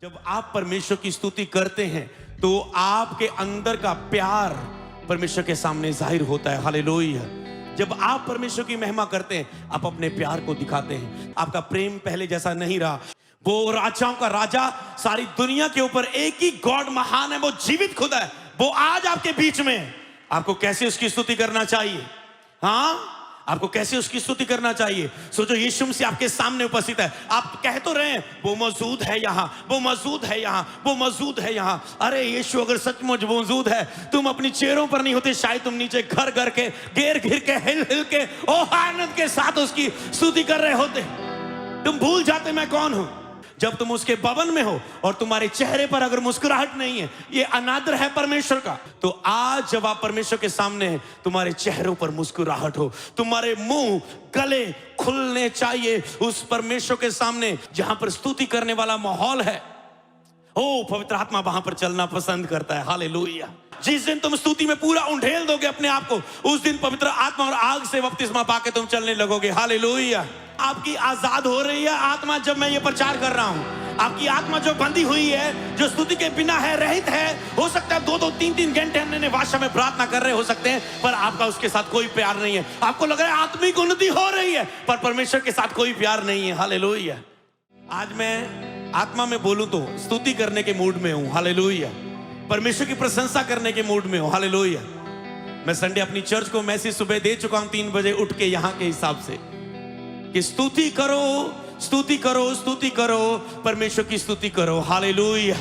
जब आप परमेश्वर की स्तुति करते हैं तो आपके अंदर का प्यार परमेश्वर के सामने जाहिर होता है। हालेलुया। जब आप परमेश्वर की महिमा करते हैं, आप अपने प्यार को दिखाते हैं। आपका प्रेम पहले जैसा नहीं रहा। वो राजाओं का राजा, सारी दुनिया के ऊपर एक ही गॉड महान है, वो जीवित खुदा है। वो आज आपके बीच में है। आपको कैसे उसकी स्तुति करना चाहिए? हाँ, आपको कैसे उसकी स्तुति करना चाहिए? सोचो, यीशु मसीह आपके सामने उपस्थित है। आप कह तो रहे हैं वो मौजूद है यहाँ, वो मौजूद है यहाँ, वो मौजूद है यहाँ। अरे यीशु अगर सचमुच मौजूद है, तुम अपनी चेहरों पर नहीं होते, शायद तुम नीचे घर घर के, घेर घिर के, हिल हिल के, ओ आनंद के साथ उसकी स्तुति कर रहे होते। तुम भूल जाते मैं कौन हूं। जब तुम उसके भवन में हो और तुम्हारे चेहरे पर अगर मुस्कुराहट नहीं है, ये अनादर है परमेश्वर का। तो आज जब आप परमेश्वर के सामने हैं, तुम्हारे चेहरों पर मुस्कुराहट हो, तुम्हारे मुंह गले खुलने चाहिए उस परमेश्वर के सामने जहां पर स्तुति करने वाला माहौल है। ओ, पवित्र आत्मा वहां पर चलना पसंद करता है। हालेलुया। जिस दिन तुम स्तुति में पूरा उंडेल दोगे अपने आप को, उस दिन पवित्र आत्मा और आग से बपतिस्मा पाके तुम चलने लगोगे। हालेलुया। आपकी आजाद हो रही है आत्मा जब मैं ये प्रचार कर रहा हूं। आपकी आत्मा जो बंधी हुई है, जो स्तुति के बिना है, रहित है, हो सकता है 2-2, 3-3 घंटे हमने वाशा में प्रार्थना कर रहे हो सकते हैं, पर आपका उसके साथ कोई प्यार नहीं है। आपको लग रहा है आत्मिक उन्नति हो रही है, पर परमेश्वर के साथ कोई प्यार नहीं है। हालेलुया। आज मैं आत्मा में बोलूं तो स्तुति करने के मूड में हूं। हालेलुया। परमेश्वर की प्रशंसा करने के मूड में हूं। हालेलुया। मैं संडे अपनी चर्च को मैसेज सुबह दे चुका हूं 3 बजे उठ के, यहां के हिसाब से, कि स्तुति करो, स्तुति करो, स्तुति करो, परमेश्वर की स्तुति करो। हालेलुया।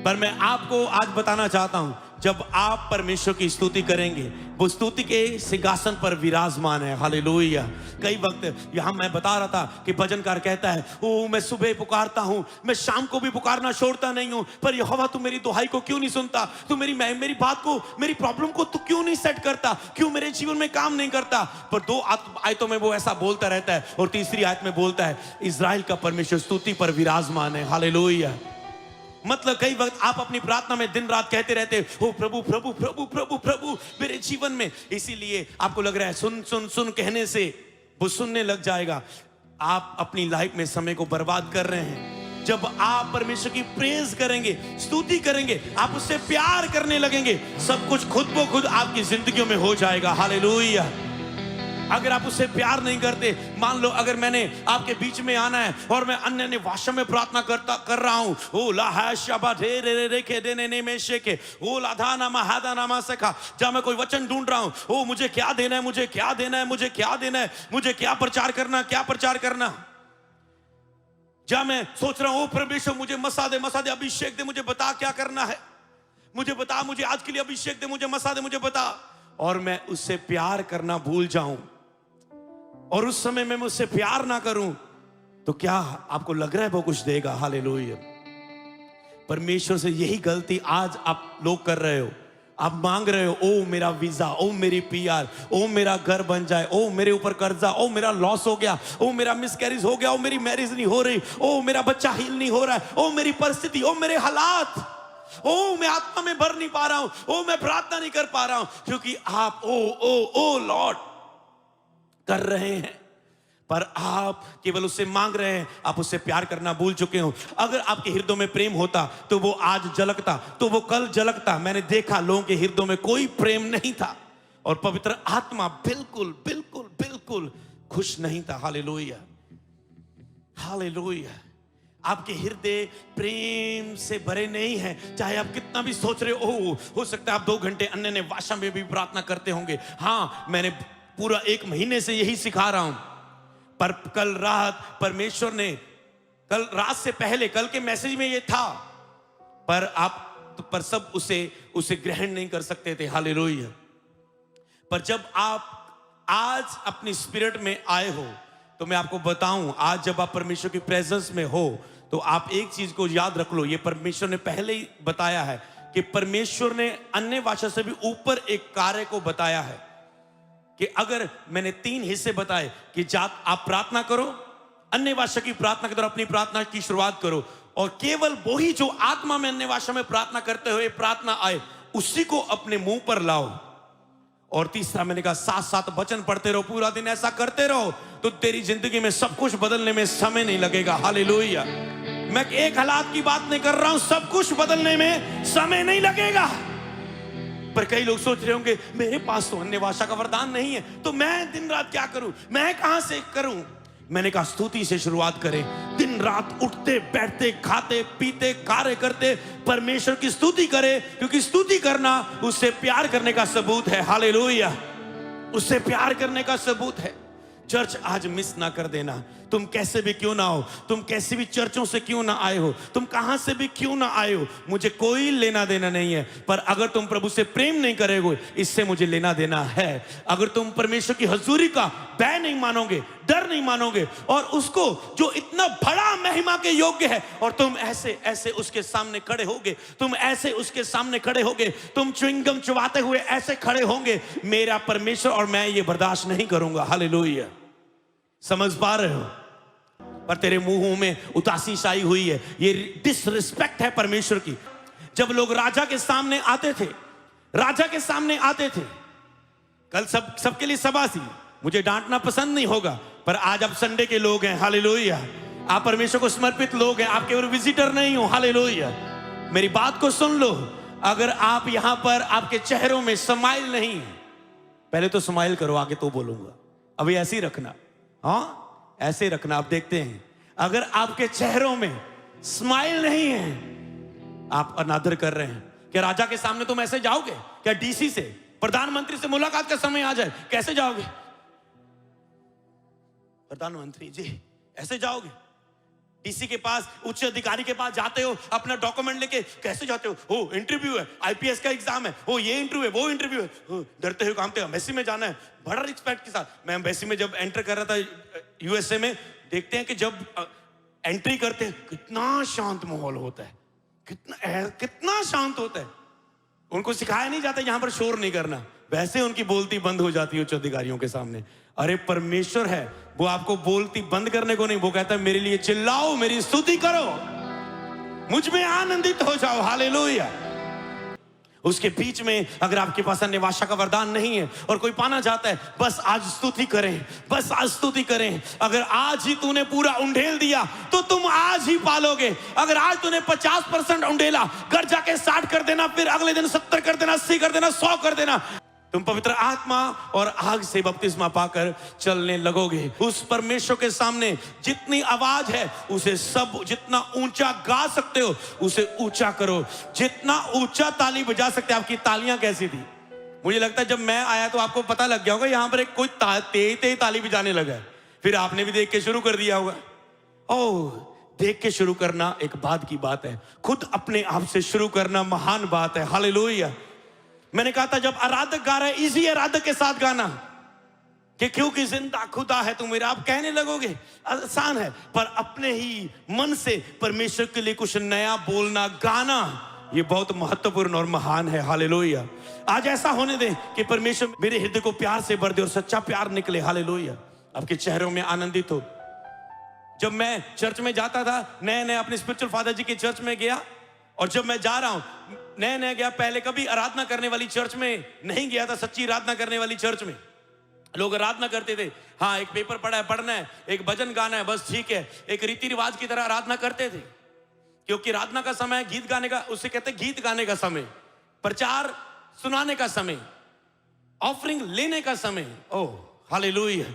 पर मैं आपको आज बताना चाहता हूं, जब आप परमेश्वर की स्तुति करेंगे, वो स्तुति के सिंहासन पर विराजमान है। हालेलुया। कई वक्त यहां मैं बता रहा था कि भजनकार कहता है, ओ मैं सुबह पुकारता हूं, मैं शाम को भी पुकारना छोड़ता नहीं हूं, पर यहोवा तू मेरी दुहाई को क्यों नहीं सुनता? तू मेरी बात को, मेरी प्रॉब्लम को तू क्यों नहीं सेट करता? क्यों मेरे जीवन में काम नहीं करता? पर 2 आयतों में वो ऐसा बोलता रहता है, और तीसरी आयत में बोलता है, इजराइल का परमेश्वर स्तुति पर विराजमान है। हालेलुया। मतलब कई वक्त आप अपनी प्रार्थना में दिन रात कहते रहते हो, प्रभु प्रभु प्रभु प्रभु प्रभु मेरे जीवन में। इसीलिए आपको लग रहा है सुन सुन सुन कहने से वो सुनने लग जाएगा। आप अपनी लाइफ में समय को बर्बाद कर रहे हैं। जब आप परमेश्वर की प्रेज करेंगे, स्तुति करेंगे, आप उससे प्यार करने लगेंगे, सब कुछ खुद ब खुद आपकी जिंदगियों में हो जाएगा। हालेलुया। अगर आप उससे प्यार नहीं करते, मान लो अगर मैंने आपके बीच में आना है और मैं अन्य भाषा में प्रार्थना कर रहा हूं, ओ लाहाशाबा ढे रे रे के देने ने में शेके, ओ लाधाना महादा नामा सखा, जहां मैं कोई वचन ढूंढ रहा हूं, ओ मुझे क्या देना है, मुझे क्या देना है, मुझे क्या देना है, मुझे क्या प्रचार करना, क्या प्रचार करना। जहां मैं सोच रहा हूं, ओ परमेश्वर मुझे मसा दे, अभिषेक दे, मुझे बता क्या करना है, मुझे बता, मुझे आज के लिए अभिषेक दे, मुझे मसा दे, मुझे बता। और मैं उससे प्यार करना भूल जाऊं, और उस समय मैं उससे प्यार ना करूं, तो क्या आपको लग रहा है वो कुछ देगा? हालेलुया। परमेश्वर से यही गलती आज आप लोग कर रहे हो। आप मांग रहे हो, ओ मेरा वीजा, ओ मेरी पीआर, ओ मेरा घर बन जाए, ओ मेरे ऊपर कर्जा, ओ मेरा लॉस हो गया, ओ मेरा मिसकैरेज हो गया, ओ मेरी मैरिज नहीं हो रही, ओ मेरा बच्चा हील नहीं हो रहा है, ओ मेरी परिस्थिति, ओ मेरे हालात, ओ मैं आत्मा में भर नहीं पा रहा हूं, ओ मैं प्रार्थना नहीं कर पा रहा हूं, क्योंकि आप ओ लॉर्ड कर रहे हैं, पर आप केवल उससे मांग रहे हैं, आप उससे प्यार करना भूल चुके हो। अगर आपके हृदय में प्रेम होता तो वो आज झलकता, तो वो कल झलकता। मैंने देखा लोगों के हृदय में कोई प्रेम नहीं था, और पवित्र आत्मा बिल्कुल बिल्कुल बिल्कुल खुश नहीं था। हालेलुया। हालेलुया। आपके हृदय प्रेम से भरे नहीं है, चाहे आप कितना भी सोच रहे हो सकता है आप 2 घंटे अन्य ने भाषा में भी प्रार्थना करते होंगे। हाँ, मैंने पूरा 1 महीने से यही सिखा रहा हूं, पर कल रात परमेश्वर ने, कल रात से पहले, कल के मैसेज में ये था, पर सब उसे ग्रहण नहीं कर सकते थे। हालेलुया। पर जब आप आज अपनी स्पिरिट में आए हो, तो मैं आपको बताऊं, आज जब आप परमेश्वर की प्रेजेंस में हो, तो आप एक चीज को याद रख लो। ये परमेश्वर ने पहले ही बताया है कि परमेश्वर ने अन्य भाषा से भी ऊपर एक कार्य को बताया है, कि अगर मैंने 3 हिस्से बताए कि आप प्रार्थना करो, अन्य भाषा की प्रार्थना के द्वारा अपनी प्रार्थना की शुरुआत करो, और केवल वही जो आत्मा में अन्य भाषा में प्रार्थना करते हुए प्रार्थना आए, उसी को अपने मुंह पर लाओ। और तीसरा मैंने कहा, साथ वचन पढ़ते रहो, पूरा दिन ऐसा करते रहो, तो तेरी जिंदगी में सब कुछ बदलने में समय नहीं लगेगा। हालेलुया। मैं एक हालात की बात नहीं कर रहा हूं, सब कुछ बदलने में समय नहीं लगेगा। पर कई लोग सोच रहे होंगे मेरे पास तो अन्य भाषा का वरदान नहीं है, तो मैं दिन रात क्या करूं, मैं कहां से करूं। मैंने कहा स्तुति से शुरुआत करें। दिन रात उठते बैठते खाते पीते कार्य करते परमेश्वर की स्तुति करें, क्योंकि स्तुति करना उससे प्यार करने का सबूत है। हालेलुया, उससे प्यार करने का सबूत है। चर्च आज मिस ना कर देना। तुम कैसे भी क्यों ना हो, तुम कैसे भी चर्चों से क्यों ना आए हो, तुम कहां से भी क्यों ना आए हो, मुझे कोई लेना देना नहीं है। पर अगर तुम प्रभु से प्रेम नहीं करोगे, इससे मुझे लेना देना है। अगर तुम परमेश्वर की हजूरी का भय नहीं मानोगे, डर नहीं मानोगे, और उसको जो इतना बड़ा महिमा के योग्य है, और तुम ऐसे ऐसे उसके सामने खड़े होगे, तुम ऐसे उसके सामने खड़े होगे, तुम च्युइंगम चबाते हुए ऐसे खड़े होंगे, मेरा परमेश्वर और मैं ये बर्दाश्त नहीं करूंगा। हालेलुया, समझ पा रहे हो। पर तेरे मुंहों में उदासी छाई हुई है, ये डिसरिस्पेक्ट है परमेश्वर की। जब लोग राजा के सामने आते थे, राजा के सामने आते थे, कल सबके लिए सभा थी, मुझे डांटना पसंद नहीं होगा, पर आज आप संडे के लोग हैं। हालेलुया, आप परमेश्वर को समर्पित लोग हैं, आप केवल विजिटर नहीं हो। हालेलुया, मेरी बात को सुन लो। अगर आप यहां पर आपके चेहरों में स्माइल नहीं, पहले तो स्माइल करो, आगे तो बोलूंगा। अभी ऐसे ही रखना, हाँ ऐसे रखना। आप देखते हैं अगर आपके चेहरों में स्माइल नहीं है, आप अनादर कर रहे हैं। क्या राजा के सामने तुम ऐसे जाओगे? क्या डीसी से, प्रधानमंत्री से मुलाकात का समय आ जाए, कैसे जाओगे? प्रधानमंत्री जी ऐसे जाओगे? डीसी के पास, उच्च अधिकारी के पास जाते हो अपना डॉक्यूमेंट लेके, कैसे जाते हो? हो इंटरव्यू है, आईपीएस का एग्जाम है, हो ये इंटरव्यू है, वो इंटरव्यू है, हो डरते हुए कामते एम्बेसी में जाना है, बड़ा रिस्पेक्ट के साथ। मैं एम्बेसी में जब एंटर कर रहा था यूएसए में, देखते हैं कि जब एंट्री करते हैं कितना शांत माहौल होता है, कितना शांत होता है। उनको सिखाया नहीं जाता यहां पर शोर नहीं करना, वैसे उनकी बोलती बंद हो जाती है उच्च अधिकारियों के सामने। अरे परमेश्वर है, वो आपको बोलती बंद करने को नहीं, वो कहता है मेरे लिए चिल्लाओ, मेरी स्तुति करो, मुझ में आनंदित हो जाओ। हालेलुया। उसके बीच में अगर आपके पास अन्य भाषा का वरदान नहीं है और कोई पाना चाहता है, बस आज स्तुति करें, बस आज स्तुति करें। अगर आज ही तूने पूरा उंडेल दिया तो तुम आज ही पालोगे। अगर आज तूने 50% उंडेला, घर जाके 60 कर देना, फिर अगले दिन 70 कर देना, 80 कर देना, 100 कर देना, तुम पवित्र आत्मा और आग से बपतिस्मा पाकर चलने लगोगे। उस परमेश्वर के सामने जितनी आवाज है उसे सब, जितना ऊंचा गा सकते हो उसे ऊंचा करो, जितना ऊंचा ताली बजा सकते हो। आपकी तालियां कैसी थी? मुझे लगता है जब मैं आया तो आपको पता लग गया होगा यहां पर एक कोई तेज ताली बजाने लगा है, फिर आपने भी देख के शुरू कर दिया होगा। ओह, देख के शुरू करना एक बाद की बात है, खुद अपने आप से शुरू करना महान बात है। हालेलुया। मैंने कहा था जब आराधक गा रहा है, इसी आराधक के साथ गाना, कि क्योंकि जिंदा खुदा है तू मेरा। आप कहने लगोगे आसान है, पर अपने ही मन से परमेश्वर के लिए कुछ नया बोलना, गाना, ये बहुत महत्वपूर्ण और महान है। हालेलुया। आज ऐसा होने दे कि परमेश्वर मेरे हृदय को प्यार से भर दे और सच्चा प्यार निकले। हालेलुया। आपके चेहरों में आनंदित हो। जब मैं चर्च में जाता था, नए नए अपने स्पिरिचुअल फादर जी के चर्च में गया, और जब मैं जा रहा हूं नया नया गया, पहले कभी आराधना करने वाली चर्च में नहीं गया था, सच्ची आराधना करने वाली चर्च में। लोग आराधना करते थे, हाँ एक पेपर पढ़ा है, पढ़ना है, एक भजन गाना है, बस ठीक है, एक रीति रिवाज की तरह आराधना करते थे। क्योंकि आराधना का समय गीत गाने का, उसे कहते गीत गाने का समय, प्रचार सुनाने का समय, ऑफरिंग लेने का समय। Oh hallelujah.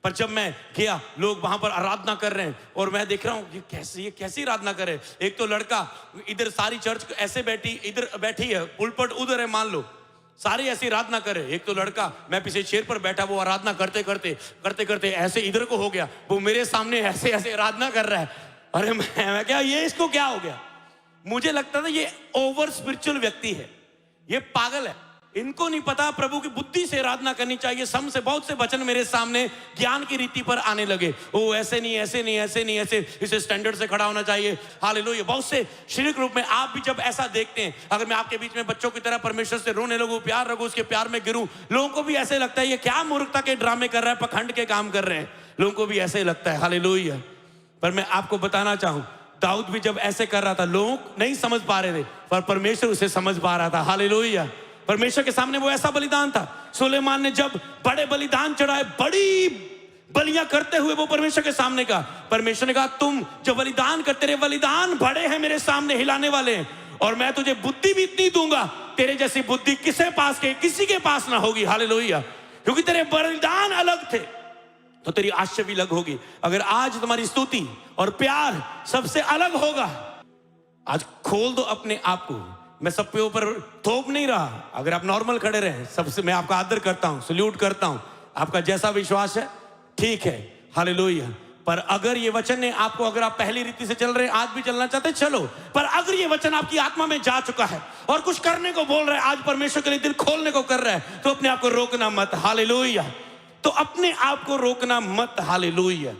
पर जब मैं गया, लोग वहां पर आराधना कर रहे हैं और मैं देख रहा हूं ये कैसी आराधना कर रहे हैं। एक तो लड़का इधर, सारी चर्च ऐसे बैठी, इधर बैठी है, पुलपट उधर है, मान लो सारे ऐसी आराधना करे। एक तो लड़का, मैं पीछे चेयर पर बैठा, वो आराधना करते करते ऐसे इधर को हो गया, वो मेरे सामने ऐसे ऐसे आराधना कर रहा है। अरे मैं क्या, ये इसको क्या हो गया? मुझे लगता था ये ओवर स्पिरिचुअल व्यक्ति है, ये पागल है, इनको नहीं पता प्रभु की बुद्धि से आराधना करनी चाहिए। सम से बहुत से वचन मेरे सामने ज्ञान की रीति पर आने लगे। ओ ऐसे नहीं, ऐसे नहीं, ऐसे नहीं, ऐसे, इसे स्टैंडर्ड से खड़ा होना चाहिए। हालेलुया। बहुत से शारीरिक रूप में आप भी जब ऐसा देखते हैं, अगर मैं आपके बीच में बच्चों की तरह परमेश्वर से रोने लगूं, प्यार रखूं, उसके प्यार में गिरूं, लोगों को भी ऐसे लगता है ये क्या मूर्खता के ड्रामे कर रहा है, पखंड के काम कर रहे हैं, लोगों को भी ऐसे लगता है। हालेलुया। पर मैं आपको बताना चाहूं, दाऊद भी जब ऐसे कर रहा था, लोग नहीं समझ पा रहे थे, पर परमेश्वर उसे समझ पा रहा था। हालेलुया। परमेश्वर के सामने वो ऐसा बलिदान था। सुलेमान ने जब बड़े बलिदान चढ़ाए, बड़ी बलियां करते हुए वो परमेश्वर के सामने कहा, परमेश्वर ने कहा तुम जो बलिदान करते, तेरे बलिदान बड़े हैं मेरे सामने, हिलाने वाले हैं, और मैं तुझे बुद्धि भी इतनी दूंगा, तेरे जैसी बुद्धि किसी के पास ना होगी। हालेलुया। क्योंकि तेरे बलिदान अलग थे तो तेरी आशा भी अलग होगी। अगर आज तुम्हारी स्तुति और प्यार सबसे अलग होगा, आज खोल दो अपने आप को। मैं सब पे ऊपर थोप नहीं रहा, अगर आप नॉर्मल खड़े रहे, सबसे मैं आपका आदर करता हूं, सल्यूट करता हूं, आपका जैसा विश्वास है ठीक है, हालेलुया। पर अगर ये वचन ने आपको, अगर आप पहली रीति से चल रहे हैं, आज भी चलना चाहते चलो, पर अगर ये वचन आपकी आत्मा में जा चुका है और कुछ करने को बोल रहा है, आज परमेश्वर के लिए दिल खोलने को कर रहा है, तो अपने आप को रोकना मत। हालेलुया। तो अपने आप को रोकना मत। हालेलुया।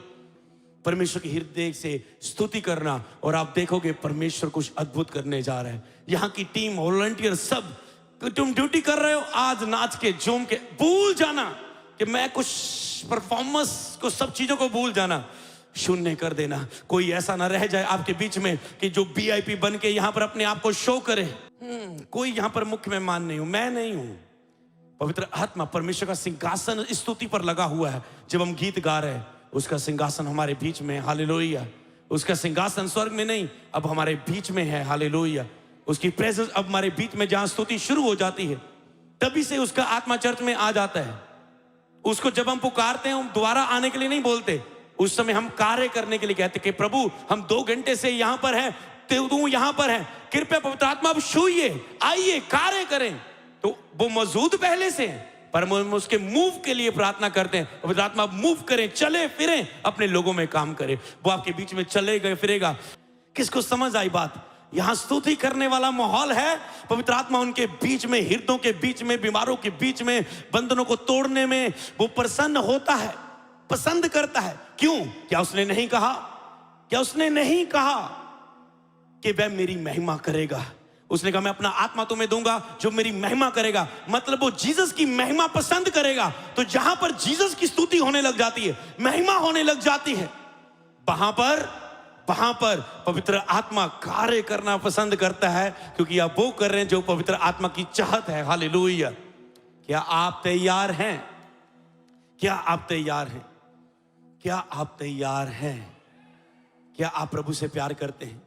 परमेश्वर के हृदय से स्तुति करना, और आप देखोगे परमेश्वर कुछ अद्भुत करने जा रहे हैं। यहाँ की टीम, वॉलंटियर, सब तुम ड्यूटी कर रहे हो, आज नाच के झूम के भूल जाना कि मैं कुछ परफॉर्मेंस को, सब चीजों को भूल जाना, शून्य कर देना। कोई ऐसा ना रह जाए आपके बीच में कि जो VIP बन के यहाँ पर अपने आप को शो करे। कोई यहाँ पर मुख्य मेहमान नहीं हूं, मैं नहीं हूं। पवित्र आत्मा, परमेश्वर का सिंहासन स्तुति पर लगा हुआ है। जब हम गीत गा रहे हैं, उसका सिंहासन हमारे बीच में है। हालेलुया। उसका सिंहासन स्वर्ग में नहीं, अब हमारे बीच में है। हालेलुया। उसकी प्रेजेंस अब हमारे बीच में, जहां स्तुति शुरू हो जाती है, तभी से उसका आत्मा चर्च में आ जाता है। उसको जब हम पुकारते हैं, हम दोबारा आने के लिए नहीं बोलते, उस समय हम कार्य करने के लिए कहते कि प्रभु हम 2 घंटे से यहां पर हैं, तू यहां पर है, कृपया पवित्र आत्मा अब छूइए, आइए, कार्य करें। तो वो मौजूद पहले से है, पर हम उसके मूव के लिए प्रार्थना करते हैं। पवित्र आत्मा मूव करें, चले फिरें, अपने लोगों में काम करे। वो आपके बीच में चलेगा फिरेगा। किसको समझ आई बात? यहां स्तुति करने वाला माहौल है। पवित्र आत्मा उनके बीच में, हृदयों के बीच में, बीमारों के बीच में, बंधनों को तोड़ने में वो प्रसन्न होता है, पसंद करता है। क्यों? क्या उसने नहीं कहा? क्या उसने नहीं कहा कि वह मेरी महिमा करेगा? उसने कहा मैं अपना आत्मा तुम्हें दूंगा जो मेरी महिमा करेगा। मतलब वो जीसस की महिमा पसंद करेगा। तो जहां पर जीसस की स्तुति होने लग जाती है, महिमा होने लग जाती है, वहां पर पवित्र आत्मा कार्य करना पसंद करता है, क्योंकि आप वो कर रहे हैं जो पवित्र आत्मा की चाहत है। हालेलुया। क्या आप तैयार हैं? क्या आप तैयार हैं? क्या आप तैयार हैं? क्या आप प्रभु से प्यार करते हैं?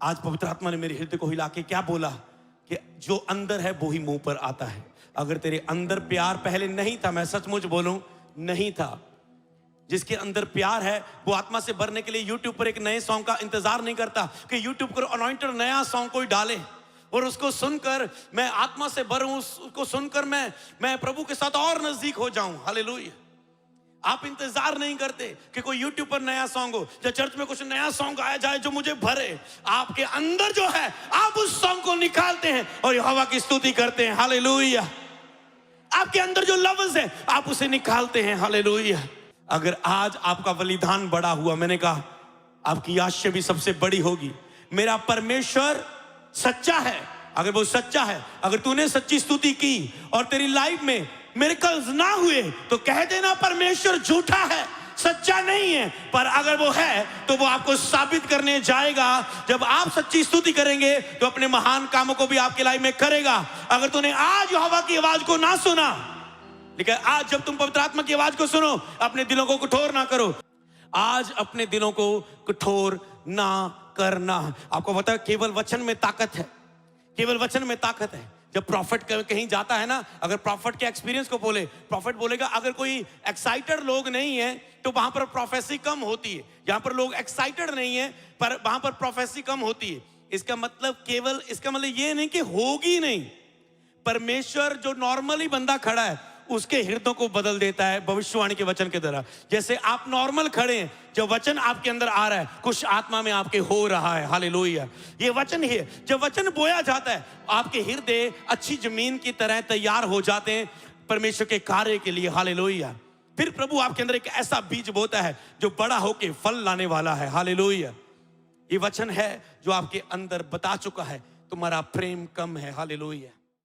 आज पवित्र आत्मा ने मेरे हृदय को हिला के क्या बोला कि जो अंदर है वो ही मुंह पर आता है। अगर तेरे अंदर प्यार पहले नहीं था, मैं सचमुच बोलूं, नहीं था, जिसके अंदर प्यार है वो आत्मा से भरने के लिए यूट्यूब पर एक नए सॉन्ग का इंतजार नहीं करता कि यूट्यूब पर अनॉइंटेड नया सॉन्ग कोई डाले और उसको सुनकर मैं आत्मा से भरूं, उसको सुनकर मैं प्रभु के साथ और नजदीक हो जाऊं। हालेलुया। आप इंतजार नहीं करते कि कोई यूट्यूब पर नया सॉन्ग हो या चर्च में कुछ नया सॉन्ग आया जाए जो मुझे भरे। आपके अंदर जो है, आप उस सॉन्ग को निकालते हैं और यहोवा की स्तुति करते हैं। हालेलुया। आपके अंदर जो लफ्ज है, आप उसे निकालते हैं। हालेलुया। अगर आज आपका बलिदान बड़ा हुआ, मैंने कहा आपकी आशा भी सबसे बड़ी होगी। मेरा परमेश्वर सच्चा है। अगर वो सच्चा है, अगर तूने सच्ची स्तुति की और तेरी लाइफ में मिरेकल्स ना हुए, तो कह देना परमेश्वर झूठा है, सच्चा नहीं है। पर अगर वो है तो वो आपको साबित करने जाएगा। जब आप सच्ची स्तुति करेंगे तो अपने महान कामों को भी आपके लाइफ में करेगा। अगर तूने आज यहोवा की आवाज को ना सुना, लेकिन आज जब तुम पवित्र आत्मा की आवाज को सुनो, अपने दिलों को कठोर ना करो। आज अपने दिलों को कठोर ना करना। आपको पता है केवल वचन में ताकत है, केवल वचन में ताकत है। जब प्रॉफिट कहीं जाता है ना, अगर प्रॉफिट के एक्सपीरियंस को बोले, प्रॉफिट बोलेगा अगर कोई एक्साइटेड लोग नहीं है तो वहां पर प्रोफेसी कम होती है। जहां पर लोग एक्साइटेड नहीं है पर वहां पर प्रोफेसी कम होती है। इसका मतलब ये नहीं कि होगी नहीं। परमेश्वर जो नॉर्मली बंदा खड़ा है उसके हृदयों को बदल देता है भविष्यवाणी के वचन के द्वारा। जैसे आप नॉर्मल खड़े हैं, जब वचन आपके अंदर आ रहा है, कुछ आत्मा में आपके हो रहा है। हालेलुया। ये वचन ही है। जब वचन बोया जाता है, आपके हृदय अच्छी जमीन की तरह तैयार हो जाते हैं परमेश्वर के कार्य के लिए। हालेलुया। फिर प्रभु आपके अंदर एक ऐसा बीज बोता है जो बड़ा होके फल लाने वाला है। हालेलुया। ये वचन है जो आपके अंदर बता चुका है तुम्हारा प्रेम कम है। हालेलुया।